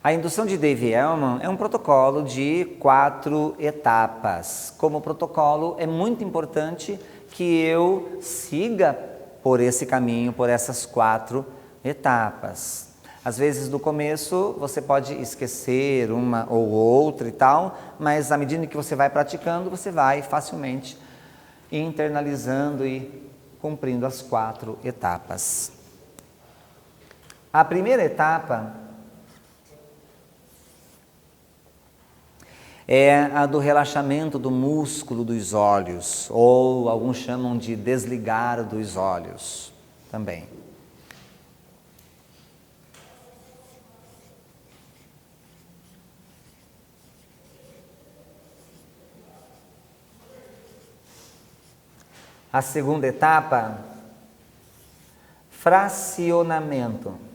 A indução de Dave Elman é um protocolo de 4 etapas. Como protocolo, é muito importante que eu siga por esse caminho, por essas 4 etapas. Às vezes, no começo, você pode esquecer uma ou outra e tal, mas à medida que você vai praticando, você vai facilmente internalizando e cumprindo as 4 etapas. A primeira etapa é a do relaxamento do músculo dos olhos, ou alguns chamam de desligar dos olhos também. A segunda etapa, fracionamento.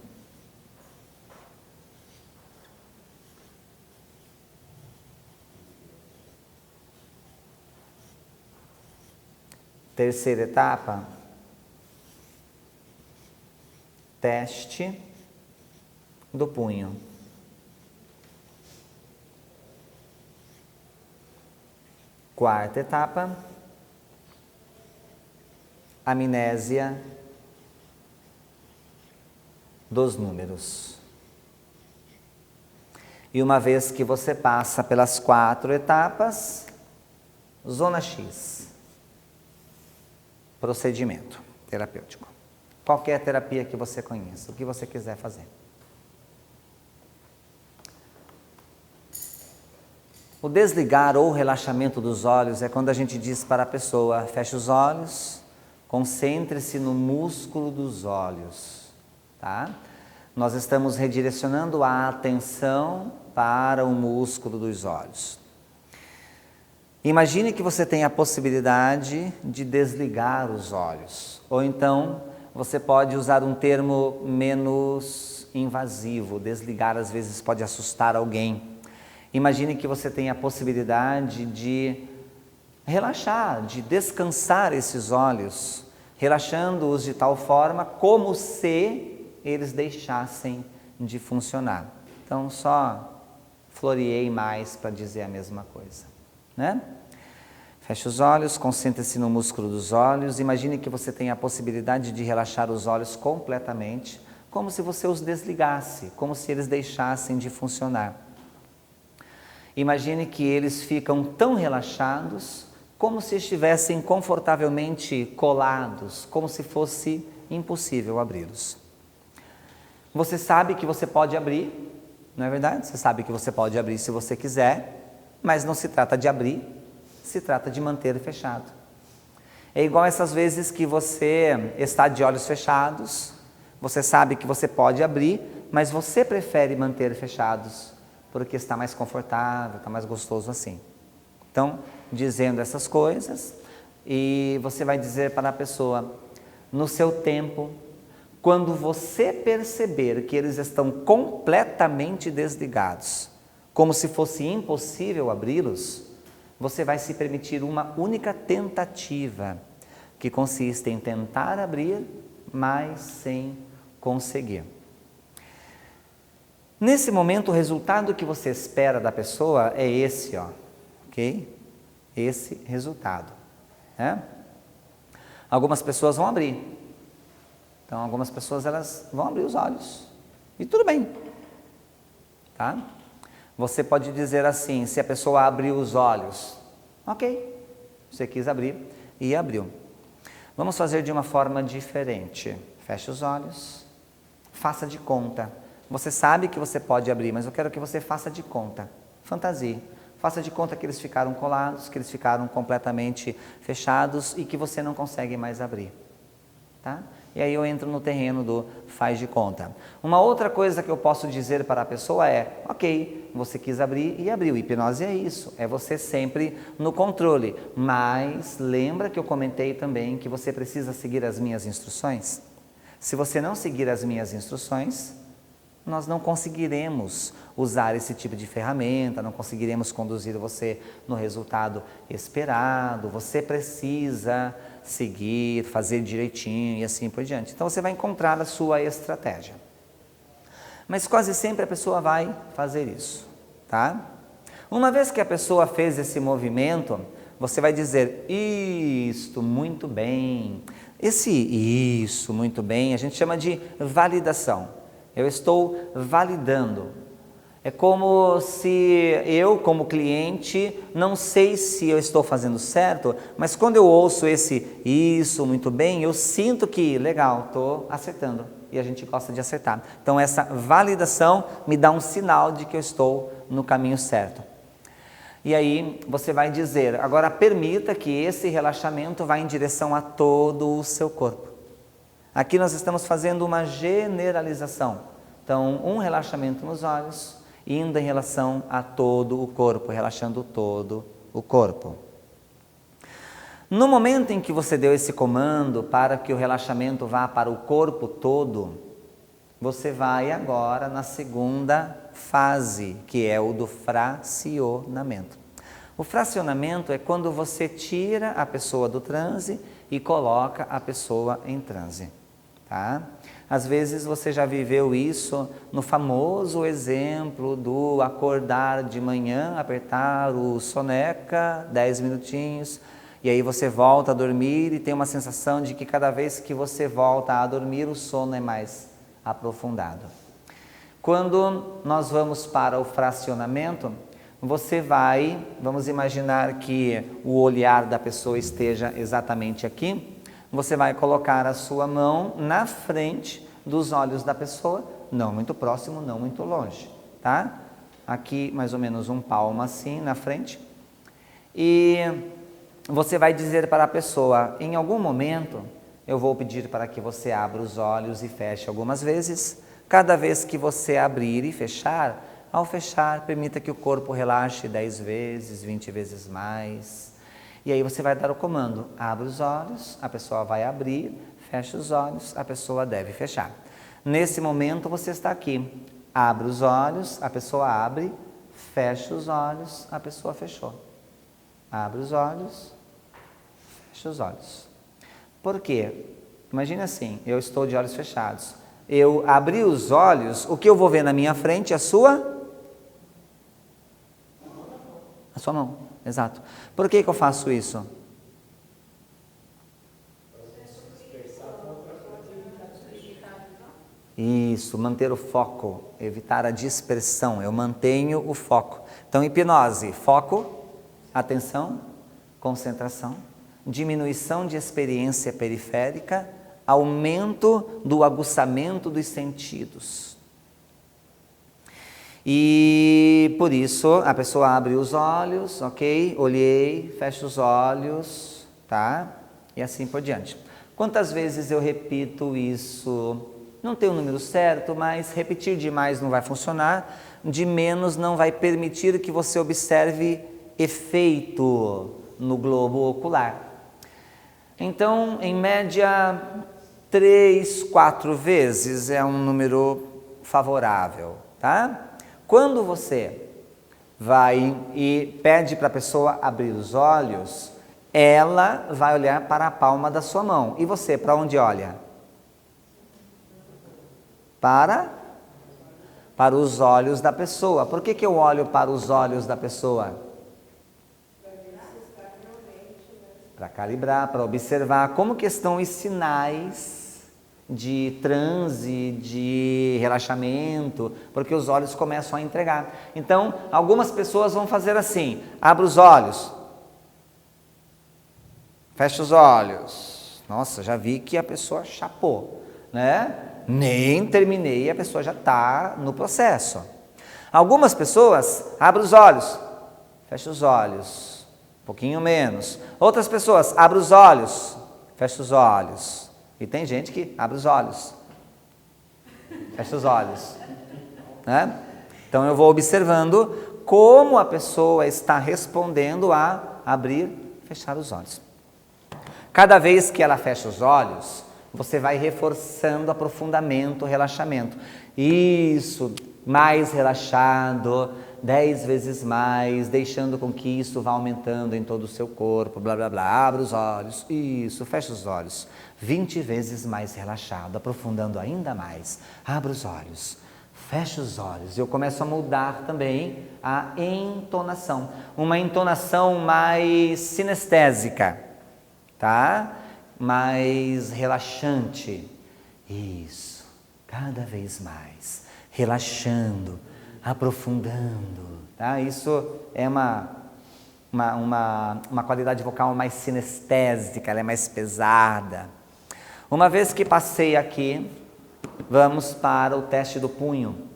Terceira etapa, teste do punho. Quarta etapa, amnésia dos números. E uma vez que você passa pelas 4 etapas, zona X. Procedimento terapêutico. Qualquer terapia que você conheça, o que você quiser fazer. O desligar ou relaxamento dos olhos é quando a gente diz para a pessoa, feche os olhos, concentre-se no músculo dos olhos, tá? Nós estamos redirecionando a atenção para o músculo dos olhos. Imagine que você tem a possibilidade de desligar os olhos, ou então você pode usar um termo menos invasivo. Desligar às vezes pode assustar alguém. Imagine que você tem a possibilidade de relaxar, de descansar esses olhos, relaxando-os de tal forma como se eles deixassem de funcionar. Então só floreei mais para dizer a mesma coisa. Né? Feche os olhos, concentre-se no músculo dos olhos, imagine que você tem a possibilidade de relaxar os olhos completamente, como se você os desligasse, como se eles deixassem de funcionar. Imagine que eles ficam tão relaxados, como se estivessem confortavelmente colados, como se fosse impossível abri-los. Você sabe que você pode abrir, não é verdade? Você sabe que você pode abrir se você quiser, mas não se trata de abrir, se trata de manter fechado. É igual essas vezes que você está de olhos fechados, você sabe que você pode abrir, mas você prefere manter fechados, porque está mais confortável, está mais gostoso assim. Então, dizendo essas coisas, e você vai dizer para a pessoa, no seu tempo, quando você perceber que eles estão completamente desligados, como se fosse impossível abri-los, você vai se permitir uma única tentativa, que consiste em tentar abrir, mas sem conseguir. Nesse momento, o resultado que você espera da pessoa é esse, ó, ok? Esse resultado. Né? Algumas pessoas vão abrir. Então, algumas pessoas elas vão abrir os olhos. E tudo bem. Tá? Você pode dizer assim, se a pessoa abriu os olhos, ok, você quis abrir e abriu. Vamos fazer de uma forma diferente. Feche os olhos, faça de conta. Você sabe que você pode abrir, mas eu quero que você faça de conta. Fantasie. Faça de conta que eles ficaram colados, que eles ficaram completamente fechados e que você não consegue mais abrir. Tá? E aí eu entro no terreno do faz de conta. Uma outra coisa que eu posso dizer para a pessoa é, ok, você quis abrir e abriu. Hipnose é isso, é você sempre no controle. Mas lembra que eu comentei também que você precisa seguir as minhas instruções? Se você não seguir as minhas instruções, nós não conseguiremos usar esse tipo de ferramenta, não conseguiremos conduzir você no resultado esperado. Você precisa seguir, fazer direitinho e assim por diante. Então você vai encontrar a sua estratégia. Mas quase sempre a pessoa vai fazer isso, tá? Uma vez que a pessoa fez esse movimento, você vai dizer, isto, muito bem. Esse isso, muito bem, a gente chama de validação. Eu estou validando. É como se eu, como cliente, não sei se eu estou fazendo certo, mas quando eu ouço esse isso, muito bem, eu sinto que, legal, estou acertando. E a gente gosta de acertar. Então essa validação me dá um sinal de que eu estou no caminho certo. E aí você vai dizer, agora permita que esse relaxamento vá em direção a todo o seu corpo. Aqui nós estamos fazendo uma generalização. Então, um relaxamento nos olhos, indo em relação a todo o corpo, relaxando todo o corpo. No momento em que você deu esse comando para que o relaxamento vá para o corpo todo, você vai agora na segunda fase, que é o do fracionamento. O fracionamento é quando você tira a pessoa do transe e coloca a pessoa em transe, tá? Às vezes você já viveu isso no famoso exemplo do acordar de manhã, apertar o soneca, 10 minutinhos, e aí você volta a dormir e tem uma sensação de que cada vez que você volta a dormir, o sono é mais aprofundado. Quando nós vamos para o fracionamento, você vai, vamos imaginar que o olhar da pessoa esteja exatamente aqui, você vai colocar a sua mão na frente dos olhos da pessoa, não muito próximo, não muito longe, tá? Aqui mais ou menos um palmo assim na frente, e você vai dizer para a pessoa, em algum momento, eu vou pedir para que você abra os olhos e feche algumas vezes. Cada vez que você abrir e fechar, ao fechar, permita que o corpo relaxe 10 vezes, 20 vezes mais. E aí você vai dar o comando, abre os olhos, a pessoa vai abrir, fecha os olhos, a pessoa deve fechar. Nesse momento você está aqui, abre os olhos, a pessoa abre, fecha os olhos, a pessoa fechou. Abre os olhos, fecha os olhos. Por quê? Imagine assim, eu estou de olhos fechados. Eu abri os olhos, o que eu vou ver na minha frente? A sua mão, exato. Por que eu faço isso? Isso, manter o foco, evitar a dispersão, eu mantenho o foco. Então, hipnose, foco, atenção, concentração, diminuição de experiência periférica, aumento do aguçamento dos sentidos. E por isso a pessoa abre os olhos, ok? Olhei, fecha os olhos, tá? E assim por diante. Quantas vezes eu repito isso? Não tem um número certo, mas repetir demais não vai funcionar, de menos não vai permitir que você observe efeito no globo ocular. Então, em média, 3, 4 vezes é um número favorável, tá? Quando você vai e pede para a pessoa abrir os olhos, ela vai olhar para a palma da sua mão. E você, para onde olha? Para os olhos da pessoa. Por que eu olho para os olhos da pessoa? Para calibrar, para observar como que estão os sinais de transe, de relaxamento, porque os olhos começam a entregar. Então, algumas pessoas vão fazer assim, abre os olhos, fecha os olhos. Nossa, já vi que a pessoa chapou, né? Nem terminei, a pessoa já está no processo. Algumas pessoas abrem os olhos, fecha os olhos, um pouquinho menos. Outras pessoas abrem os olhos, fecha os olhos. E tem gente que abre os olhos, fecha os olhos, né? Então eu vou observando como a pessoa está respondendo a abrir, fechar os olhos. Cada vez que ela fecha os olhos, você vai reforçando aprofundamento, relaxamento. Isso, mais relaxado, 10 vezes mais, deixando com que isso vá aumentando em todo o seu corpo, blá blá blá, abre os olhos, isso, fecha os olhos, 20 vezes mais relaxado, aprofundando ainda mais, abre os olhos, Fecha os olhos. Eu começo a mudar também a entonação. Uma entonação mais sinestésica, tá? Mais relaxante. Isso. Cada vez mais. Relaxando, aprofundando, tá? Isso é uma qualidade vocal mais sinestésica, ela é mais pesada. Uma vez que passei aqui, vamos para o teste do punho.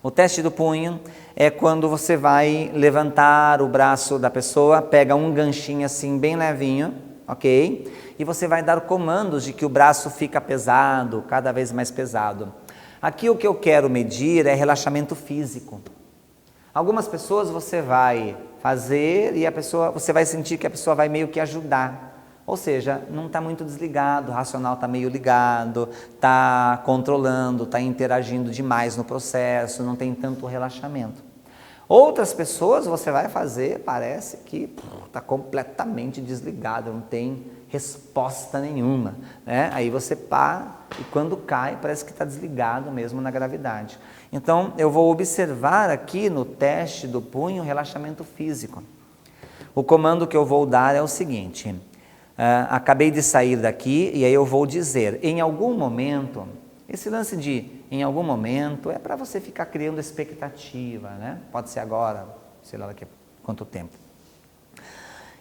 O teste do punho é quando você vai levantar o braço da pessoa, pega um ganchinho assim bem levinho, ok? E você vai dar comandos de que o braço fica pesado, cada vez mais pesado. Aqui o que eu quero medir é relaxamento físico. Algumas pessoas você vai fazer e você vai sentir que a pessoa vai meio que ajudar. Ou seja, não está muito desligado, o racional está meio ligado, está controlando, está interagindo demais no processo, não tem tanto relaxamento. Outras pessoas você vai fazer, parece que está completamente desligado, não tem resposta nenhuma, né? Aí você para e quando cai parece que está desligado mesmo na gravidade. Então eu vou observar aqui no teste do punho relaxamento físico. O comando que eu vou dar é o seguinte: acabei de sair daqui e aí eu vou dizer, em algum momento, esse lance de em algum momento é para você ficar criando expectativa, né? Pode ser agora, sei lá daqui a quanto tempo.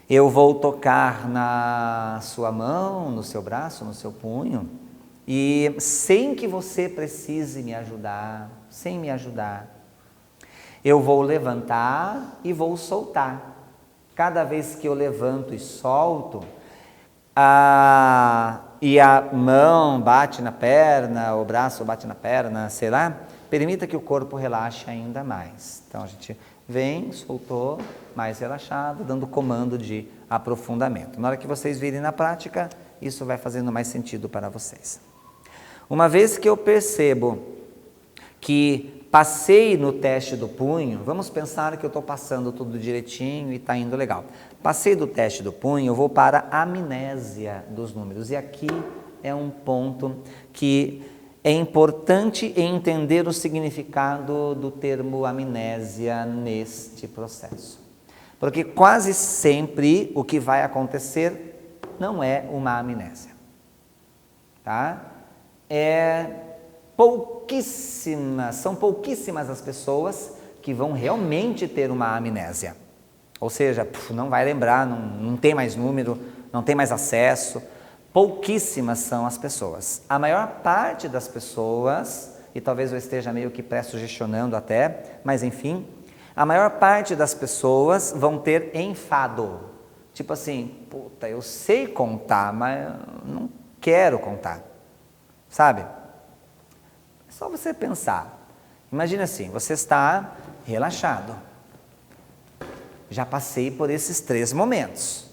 Eu vou tocar na sua mão, no seu braço, no seu punho, e sem que você precise me ajudar, sem me ajudar, eu vou levantar e vou soltar. Cada vez que eu levanto e solto, e a mão bate na perna, o braço bate na perna, sei lá, permita que o corpo relaxe ainda mais. Então a gente vem, soltou, mais relaxado, dando comando de aprofundamento. Na hora que vocês virem na prática, isso vai fazendo mais sentido para vocês. Uma vez que eu percebo que passei no teste do punho, vamos pensar que eu estou passando tudo direitinho e está indo legal. Passei do teste do punho, eu vou para a amnésia dos números. E aqui é um ponto que é importante entender o significado do termo amnésia neste processo. Porque quase sempre o que vai acontecer não é uma amnésia. Tá? São pouquíssimas as pessoas que vão realmente ter uma amnésia. Ou seja, não vai lembrar, não tem mais número, não tem mais acesso. Pouquíssimas são as pessoas. A maior parte das pessoas, e talvez eu esteja meio que pré-sugestionando até, mas enfim, a maior parte das pessoas vão ter enfado. Tipo assim, eu sei contar, mas não quero contar. Sabe? É só você pensar. Imagina assim, você está relaxado. Já passei por esses 3 momentos.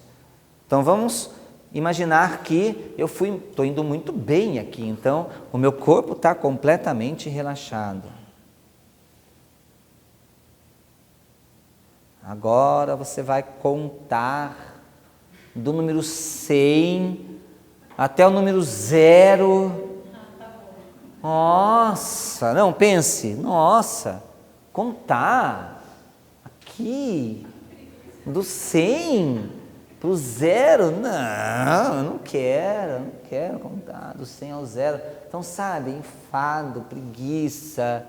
Então vamos imaginar que eu estou indo muito bem aqui, então o meu corpo está completamente relaxado. Agora você vai contar do número 100 até o número 0. Nossa, não, pense, nossa, contar aqui do 100 para o 0, não, eu não quero contar do 100 ao 0. Então, sabe, enfado, preguiça,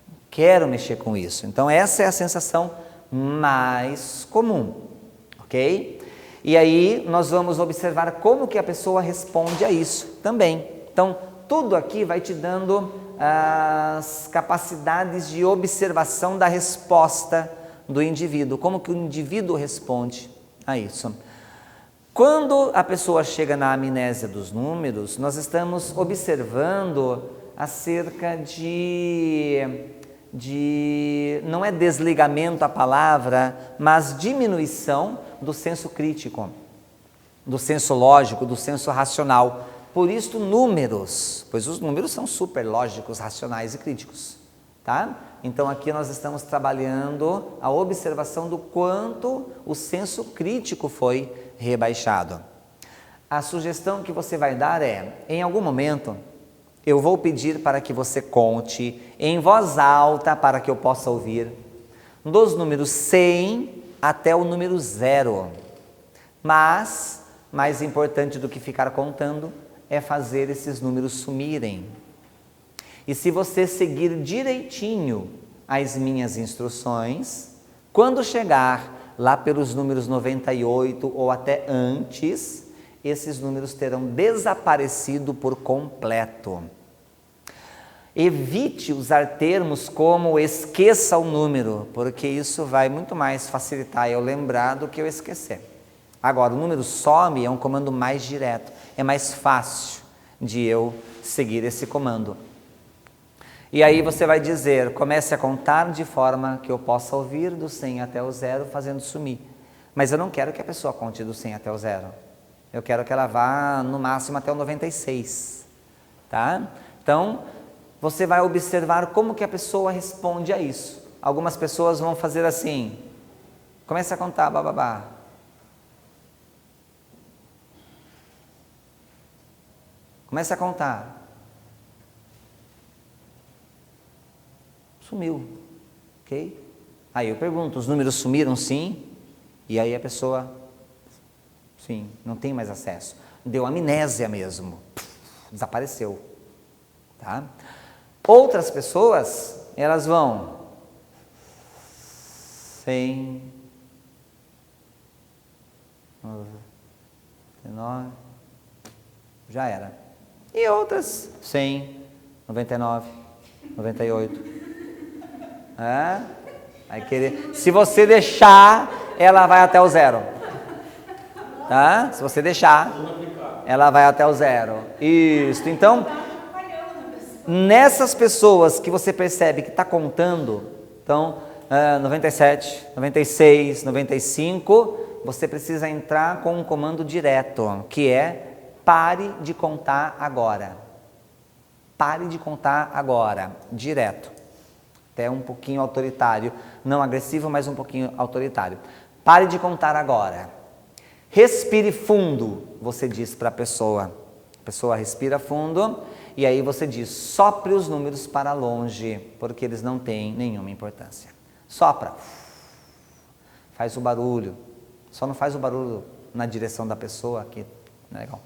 não quero mexer com isso. Então, essa é a sensação mais comum, ok? E aí, nós vamos observar como que a pessoa responde a isso também. Então, tudo aqui vai te dando as capacidades de observação da resposta do indivíduo, como que o indivíduo responde a isso. Quando a pessoa chega na amnésia dos números, nós estamos observando acerca não é desligamento a palavra, mas diminuição do senso crítico, do senso lógico, do senso racional. Por isso números, pois os números são super lógicos, racionais e críticos, tá? Então aqui nós estamos trabalhando a observação do quanto o senso crítico foi rebaixado. A sugestão que você vai dar é, em algum momento, eu vou pedir para que você conte em voz alta para que eu possa ouvir, dos números 100 até o número 0. Mas, mais importante do que ficar contando, é fazer esses números sumirem. E se você seguir direitinho as minhas instruções, quando chegar lá pelos números 98 ou até antes, esses números terão desaparecido por completo. Evite usar termos como esqueça o número, porque isso vai muito mais facilitar eu lembrar do que eu esquecer. Agora, o número some é um comando mais direto, é mais fácil de eu seguir esse comando. E aí você vai dizer, comece a contar de forma que eu possa ouvir do 100 até o 0, fazendo sumir. Mas eu não quero que a pessoa conte do 100 até o 0. Eu quero que ela vá no máximo até o 96, tá? Então, você vai observar como que a pessoa responde a isso. Algumas pessoas vão fazer assim, comece a contar, bababá. Comece a contar. Sumiu, ok? Aí eu pergunto, os números sumiram sim? E aí a pessoa, sim, não tem mais acesso. Deu amnésia mesmo, desapareceu, tá? Outras pessoas, elas vão 100, 99, já era. E outras 100, 99, 98. Vai querer. Se você deixar, ela vai até o 0. Tá? Se você deixar, ela vai até o 0. Isso. Então, nessas pessoas que você percebe que está contando, então, 97, 96, 95, você precisa entrar com um comando direto, que é pare de contar agora. Pare de contar agora, direto. Até um pouquinho autoritário, não agressivo, mas um pouquinho autoritário. Pare de contar agora. Respire fundo, você diz para a pessoa. A pessoa respira fundo e aí você diz, sopre os números para longe, porque eles não têm nenhuma importância. Sopra. Faz o barulho. Só não faz o barulho na direção da pessoa, que não é legal.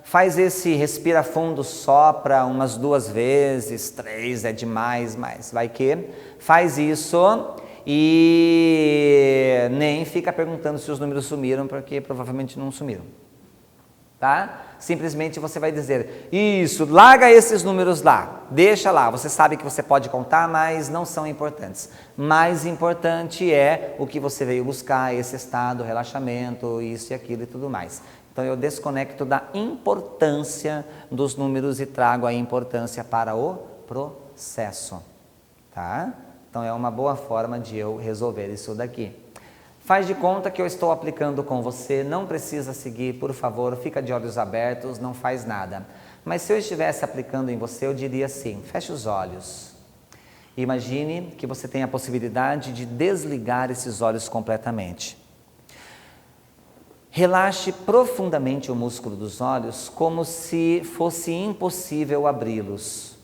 Faz esse respira fundo, sopra umas 2 vezes, 3 é demais, mas vai que faz isso e nem fica perguntando se os números sumiram, porque provavelmente não sumiram, tá? Simplesmente você vai dizer, isso, larga esses números lá, deixa lá, você sabe que você pode contar, mas não são importantes. Mais importante é o que você veio buscar, esse estado, relaxamento, isso e aquilo e tudo mais. Então eu desconecto da importância dos números e trago a importância para o processo, tá? Então é uma boa forma de eu resolver isso daqui. Faz de conta que eu estou aplicando com você, não precisa seguir, por favor, fica de olhos abertos, não faz nada. Mas se eu estivesse aplicando em você, eu diria assim, feche os olhos. Imagine que você tem a possibilidade de desligar esses olhos completamente. Relaxe profundamente o músculo dos olhos, como se fosse impossível abri-los.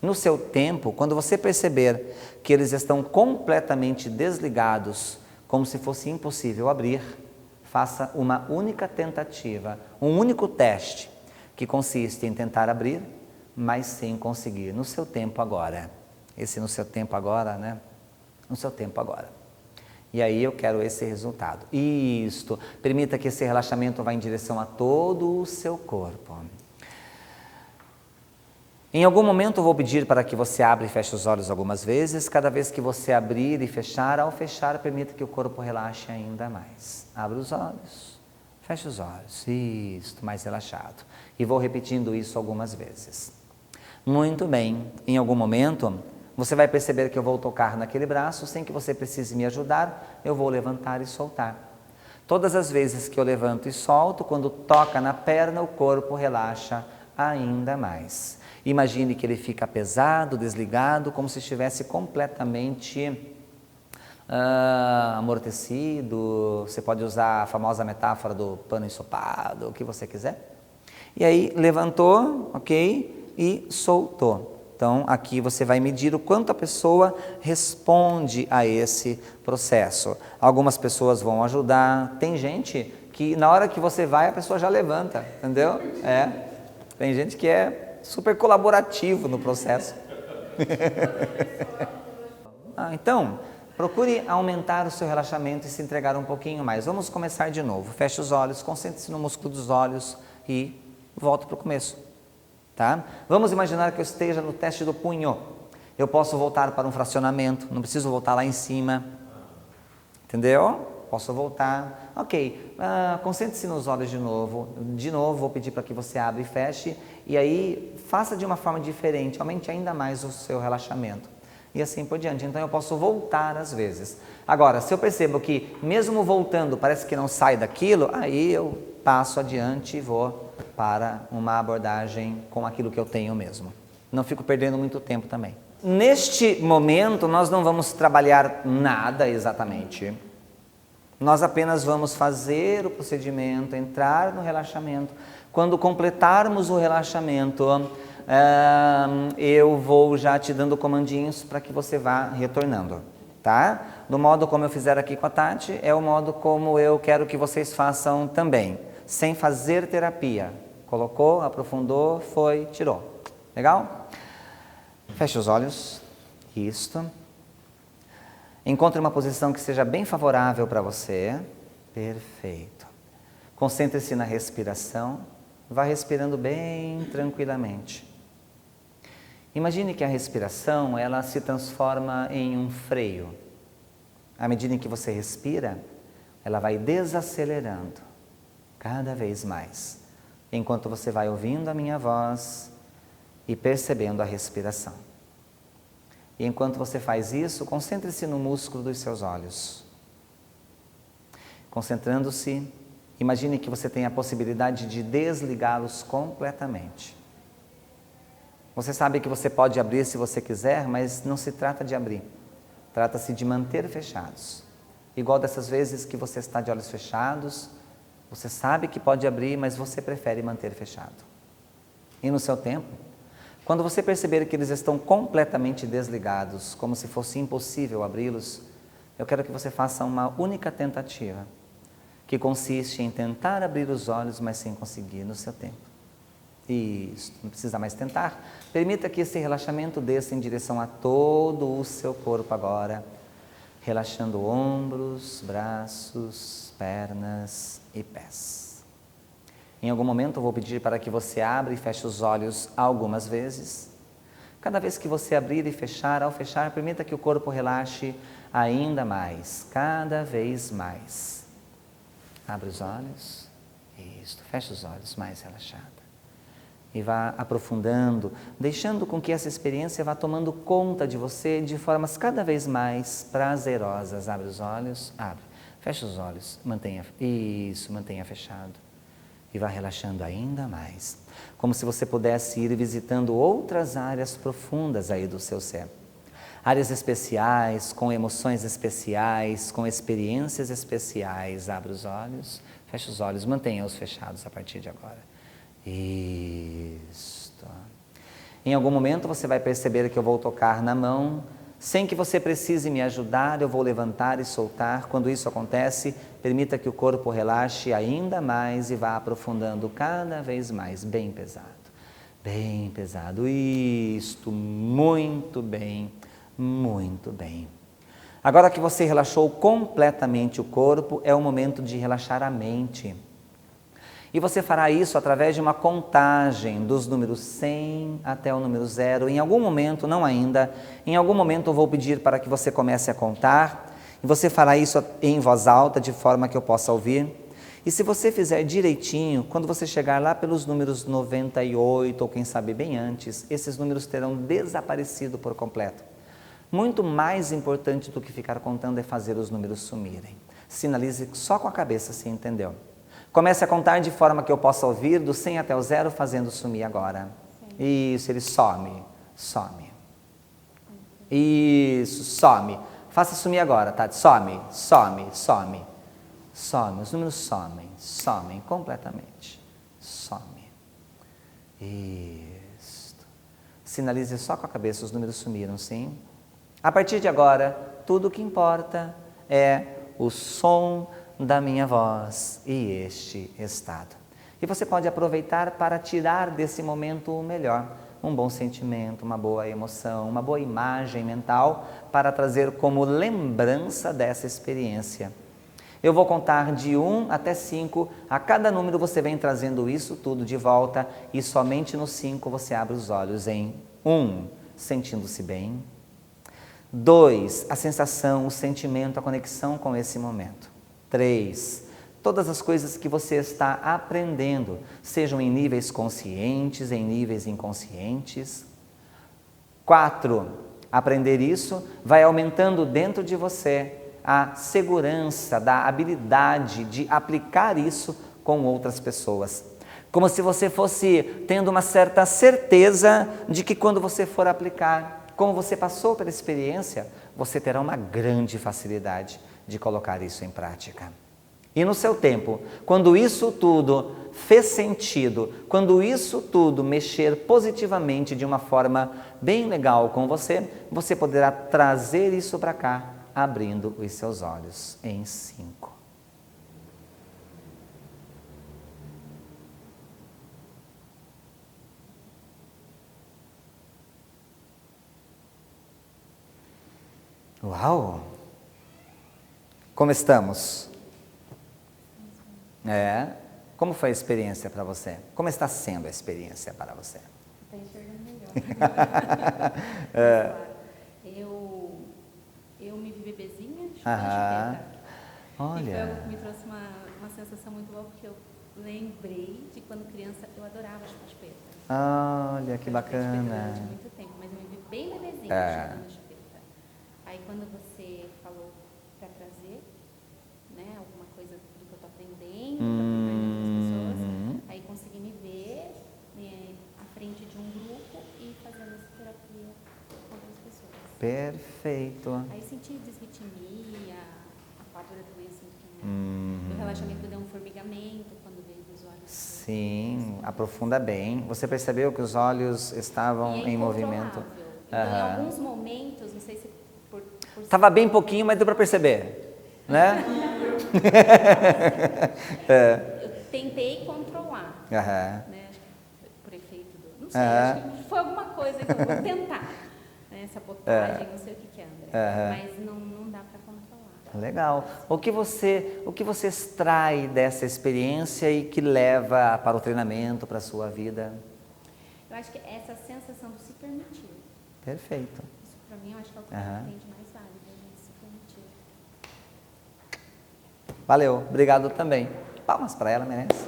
No seu tempo, quando você perceber que eles estão completamente desligados, como se fosse impossível abrir, faça uma única tentativa, um único teste, que consiste em tentar abrir, mas sem conseguir, no seu tempo agora. Esse no seu tempo agora, né? No seu tempo agora. E aí eu quero esse resultado. Isto, permita que esse relaxamento vá em direção a todo o seu corpo. Em algum momento eu vou pedir para que você abra e feche os olhos algumas vezes. Cada vez que você abrir e fechar, ao fechar, permita que o corpo relaxe ainda mais. Abra os olhos, feche os olhos. Isto, mais relaxado. E vou repetindo isso algumas vezes. Muito bem. Em algum momento você vai perceber que eu vou tocar naquele braço, sem que você precise me ajudar, eu vou levantar e soltar. Todas as vezes que eu levanto e solto, quando toca na perna, o corpo relaxa ainda mais. Imagine que ele fica pesado, desligado, como se estivesse completamente amortecido. Você pode usar a famosa metáfora do pano ensopado, o que você quiser. E aí levantou, ok? E soltou. Então, aqui você vai medir o quanto a pessoa responde a esse processo. Algumas pessoas vão ajudar. Tem gente que na hora que você vai, a pessoa já levanta, entendeu? Tem gente que é super colaborativo no processo. Então, procure aumentar o seu relaxamento e se entregar um pouquinho mais. Vamos começar de novo. Feche os olhos, concentre-se no músculo dos olhos e volta para o começo. Tá? Vamos imaginar que eu esteja no teste do punho. Eu posso voltar para um fracionamento, não preciso voltar lá em cima. Entendeu? Posso voltar. Ok, concentre-se nos olhos de novo. De novo, vou pedir para que você abra e feche. E aí, faça de uma forma diferente, aumente ainda mais o seu relaxamento. E assim por diante. Então, eu posso voltar às vezes. Agora, se eu percebo que, mesmo voltando, parece que não sai daquilo, aí eu passo adiante e vou para uma abordagem com aquilo que eu tenho mesmo. Não fico perdendo muito tempo também. Neste momento, nós não vamos trabalhar nada exatamente. Nós apenas vamos fazer o procedimento, entrar no relaxamento. Quando completarmos o relaxamento, eu vou já te dando comandinhos para que você vá retornando, tá? Do modo como eu fizer aqui com a Tati, é o modo como eu quero que vocês façam também, sem fazer terapia. Colocou, aprofundou, foi, tirou. Legal? Feche os olhos. Isto. Encontre uma posição que seja bem favorável para você. Perfeito. Concentre-se na respiração. Vá respirando bem tranquilamente. Imagine que a respiração, ela se transforma em um freio. À medida em que você respira, ela vai desacelerando cada vez mais, enquanto você vai ouvindo a minha voz e percebendo a respiração. E enquanto você faz isso, concentre-se no músculo dos seus olhos. Concentrando-se, imagine que você tem a possibilidade de desligá-los completamente. Você sabe que você pode abrir se você quiser, mas não se trata de abrir. Trata-se de manter fechados. Igual dessas vezes que você está de olhos fechados, você sabe que pode abrir, mas você prefere manter fechado. E no seu tempo, quando você perceber que eles estão completamente desligados, como se fosse impossível abri-los, eu quero que você faça uma única tentativa, que consiste em tentar abrir os olhos, mas sem conseguir no seu tempo. Isso, não precisa mais tentar. Permita que esse relaxamento desça em direção a todo o seu corpo agora, relaxando ombros, braços, pernas e pés. Em algum momento eu vou pedir para que você abra e feche os olhos algumas vezes. Cada vez que você abrir e fechar, ao fechar, permita que o corpo relaxe ainda mais, cada vez mais. Abre os olhos, isso, fecha os olhos, mais relaxada. E vá aprofundando, deixando com que essa experiência vá tomando conta de você de formas cada vez mais prazerosas. Abre os olhos, abre, fecha os olhos, mantenha, isso, mantenha fechado. E vá relaxando ainda mais, como se você pudesse ir visitando outras áreas profundas aí do seu ser. Áreas especiais, com emoções especiais, com experiências especiais. Abre os olhos, fecha os olhos, mantenha-os fechados a partir de agora. Isto. Em algum momento você vai perceber que eu vou tocar na mão, sem que você precise me ajudar, eu vou levantar e soltar. Quando isso acontece, permita que o corpo relaxe ainda mais e vá aprofundando cada vez mais, bem pesado. Bem pesado, isto, muito bem, muito bem. Agora que você relaxou completamente o corpo, é o momento de relaxar a mente. E você fará isso através de uma contagem dos números 100 até o número 0. Em algum momento, não ainda, em algum momento eu vou pedir para que você comece a contar. E você fará isso em voz alta, de forma que eu possa ouvir. E se você fizer direitinho, quando você chegar lá pelos números 98, ou quem sabe bem antes, esses números terão desaparecido por completo. Muito mais importante do que ficar contando é fazer os números sumirem. Sinalize só com a cabeça, se entendeu? Comece a contar de forma que eu possa ouvir, do 100 até o 0, fazendo sumir agora. Sim. Isso, ele some, some. Isso, some. Faça sumir agora, tá? Some, some, some. Some, os números somem, somem completamente. Some. Isso. Sinalize só com a cabeça, os números sumiram, sim? A partir de agora, tudo o que importa é o som da minha voz e este estado. E você pode aproveitar para tirar desse momento o melhor, um bom sentimento, uma boa emoção, uma boa imagem mental para trazer como lembrança dessa experiência. Eu vou contar de 1 até 5, a cada número você vem trazendo isso tudo de volta e somente no 5 você abre os olhos em 1, sentindo-se bem. 2, a sensação, o sentimento, a conexão com esse momento. 3, todas as coisas que você está aprendendo, sejam em níveis conscientes, em níveis inconscientes. 4, aprender isso vai aumentando dentro de você a segurança da habilidade de aplicar isso com outras pessoas. Como se você fosse tendo uma certa certeza de que quando você for aplicar, como você passou pela experiência, você terá uma grande facilidade de colocar isso em prática. E no seu tempo, quando isso tudo fez sentido, quando isso tudo mexer positivamente de uma forma bem legal com você, você poderá trazer isso para cá, abrindo os seus olhos em 5. Uau! Como estamos? Como foi a experiência para você? Como está sendo a experiência para você? Está enxergando melhor. Eu me vi bebezinha, chupeta. Olha. E foi algo que me trouxe uma sensação muito boa, porque eu lembrei de quando criança eu adorava chupar chupeta. Olha, que Eu chupei chupeta bacana. durante muito tempo, mas eu me vi bem bebezinha chupando chupeta. Aí quando você falou para trazer, né, alguma coisa do que eu estou aprendendo, para aplicar em outras pessoas, aí consegui me ver à frente de um grupo e fazendo essa terapia com outras pessoas. Perfeito. Aí senti desritmia, a pálpebra também assim, o relaxamento deu um formigamento quando veio dos olhos. Sim, aprofunda bem. Você percebeu que os olhos estavam em movimento? Então, em alguns momentos, não sei se por Estava bem pouquinho, mas deu para perceber, né? eu tentei controlar, né? Acho que por efeito do... Não sei, acho que foi alguma coisa que eu vou tentar. Né? Sabotagem, não sei o que é, André. Mas não dá para controlar. Legal. O que você extrai dessa experiência e que leva para o treinamento, para a sua vida? Eu acho que essa sensação de se permitir. Perfeito. Isso para mim, eu acho que é o que aprende mais válido, a gente se permitir. Valeu, obrigado também. Palmas para ela, merece.